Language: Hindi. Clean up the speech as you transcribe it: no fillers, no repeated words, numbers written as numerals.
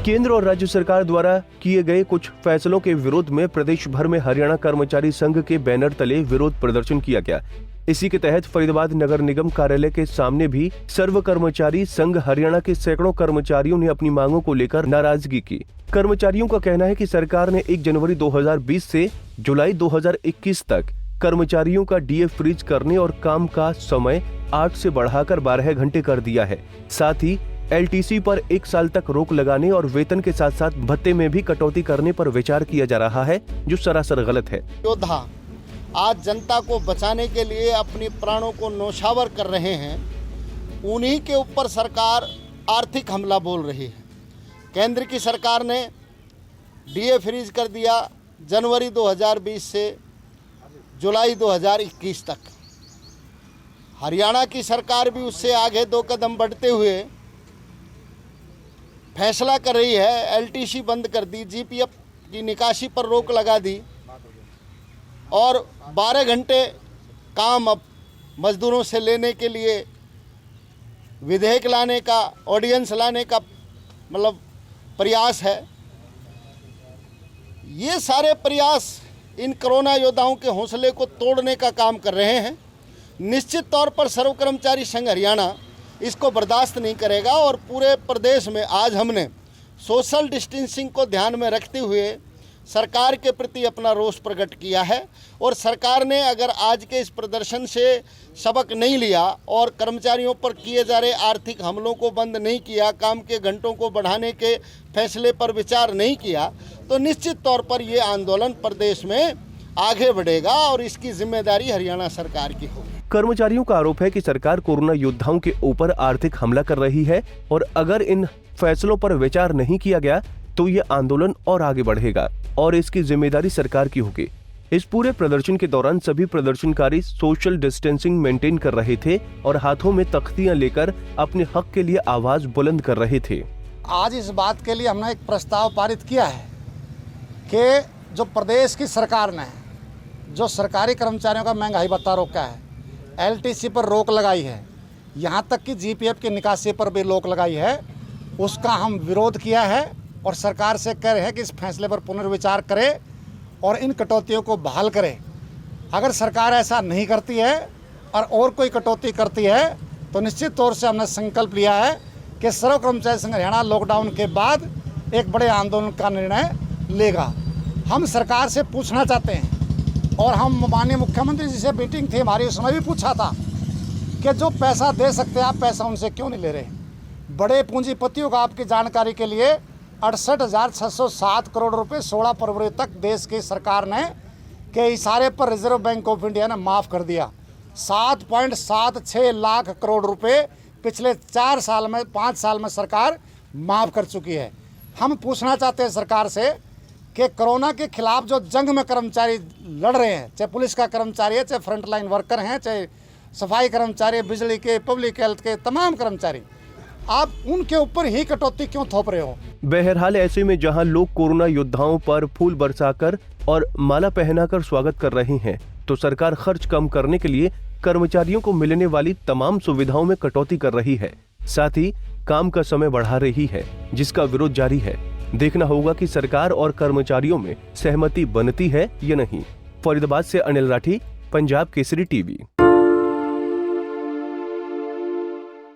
केंद्र और राज्य सरकार द्वारा किए गए कुछ फैसलों के विरोध में प्रदेश भर में हरियाणा कर्मचारी संघ के बैनर तले विरोध प्रदर्शन किया गया। इसी के तहत फरीदाबाद नगर निगम कार्यालय के सामने भी सर्व कर्मचारी संघ हरियाणा के सैकड़ों कर्मचारियों ने अपनी मांगों को लेकर नाराजगी की। कर्मचारियों का कहना है कि सरकार ने 1 जनवरी 2020 से जुलाई 2021 तक कर्मचारियों का डीए फ्रीज करने और काम का समय 8 से बढ़ाकर 12 घंटे कर दिया है। साथ ही एलटीसी पर 1 साल तक रोक लगाने और वेतन के साथ साथ भत्ते में भी कटौती करने पर विचार किया जा रहा है, जो सरासर गलत है। योद्धा आज जनता को बचाने के लिए अपनी प्राणों को नौशावर कर रहे हैं, उन्हीं के ऊपर सरकार आर्थिक हमला बोल रही है। केंद्र की सरकार ने डीए फ्रीज कर दिया जनवरी 2020 से जुलाई 2021 तक। हरियाणा की सरकार भी उससे आगे 2 कदम बढ़ते हुए फैसला कर रही है, एलटीसी बंद कर दी, जीपीएफ की निकासी पर रोक लगा दी और 12 घंटे काम अब मजदूरों से लेने के लिए विधेयक लाने का, ऑर्डिनेंस लाने का मतलब प्रयास है। ये सारे प्रयास इन कोरोना योद्धाओं के हौसले को तोड़ने का काम कर रहे हैं। निश्चित तौर पर सर्व कर्मचारी संघ हरियाणा इसको बर्दाश्त नहीं करेगा और पूरे प्रदेश में आज हमने सोशल डिस्टेंसिंग को ध्यान में रखते हुए सरकार के प्रति अपना रोष प्रकट किया है। और सरकार ने अगर आज के इस प्रदर्शन से सबक नहीं लिया और कर्मचारियों पर किए जा रहे आर्थिक हमलों को बंद नहीं किया, काम के घंटों को बढ़ाने के फैसले पर विचार नहीं किया, तो निश्चित तौर पर ये आंदोलन प्रदेश में आगे बढ़ेगा और इसकी जिम्मेदारी हरियाणा सरकार की होगी। कर्मचारियों का आरोप है कि सरकार कोरोना योद्धाओं के ऊपर आर्थिक हमला कर रही है और अगर इन फैसलों पर विचार नहीं किया गया तो ये आंदोलन और आगे बढ़ेगा और इसकी जिम्मेदारी सरकार की होगी। इस पूरे प्रदर्शन के दौरान सभी प्रदर्शनकारी सोशल डिस्टेंसिंग मेंटेन कर रहे थे और हाथों में तख्तियां लेकर अपने हक के लिए आवाज बुलंद कर रहे थे। आज इस बात के लिए हमने एक प्रस्ताव पारित किया है कि जो प्रदेश की सरकार ने जो सरकारी कर्मचारियों का महंगाई भत्ता रोका है, एलटीसी पर रोक लगाई है, यहाँ तक कि जीपीएफ की निकासी पर भी रोक लगाई है, उसका हम विरोध किया है और सरकार से कह रहे हैं कि इस फैसले पर पुनर्विचार करे और इन कटौतियों को बहाल करे। अगर सरकार ऐसा नहीं करती है और कोई कटौती करती है तो निश्चित तौर से हमने संकल्प लिया है कि सर्व कर्मचारी संघ हरियाणा लॉकडाउन के बाद एक बड़े आंदोलन का निर्णय लेगा। हम सरकार से पूछना चाहते हैं और हम माननीय मुख्यमंत्री जी से मीटिंग थी हमारी, उसमें भी पूछा था कि जो पैसा दे सकते हैं आप पैसा उनसे क्यों नहीं ले रहे। बड़े पूंजीपतियों का आपकी जानकारी के लिए 68,607 करोड़ रुपए 16 फरवरी तक देश की सरकार ने के इशारे पर रिजर्व बैंक ऑफ इंडिया ने माफ़ कर दिया। 7.76 लाख करोड़ रुपए पिछले 5 साल में सरकार माफ़ कर चुकी है। हम पूछना चाहते हैं सरकार से कि कोरोना के खिलाफ जो जंग में कर्मचारी लड़ रहे हैं, चाहे पुलिस का कर्मचारी है, चाहे फ्रंटलाइन वर्कर हैं, चाहे सफाई कर्मचारी, बिजली के, पब्लिक हेल्थ के तमाम कर्मचारी, आप उनके ऊपर ही कटौती क्यों थोप रहे हो। बहरहाल ऐसे में जहां लोग कोरोना योद्धाओं पर फूल बरसाकर और माला पहनाकर स्वागत कर रहे हैं, तो सरकार खर्च कम करने के लिए कर्मचारियों को मिलने वाली तमाम सुविधाओं में कटौती कर रही है, साथ ही काम का समय बढ़ा रही है, जिसका विरोध जारी है। देखना होगा कि सरकार और कर्मचारियों में सहमति बनती है या नहीं। फरीदाबाद से अनिल राठी, पंजाब केसरी टीवी।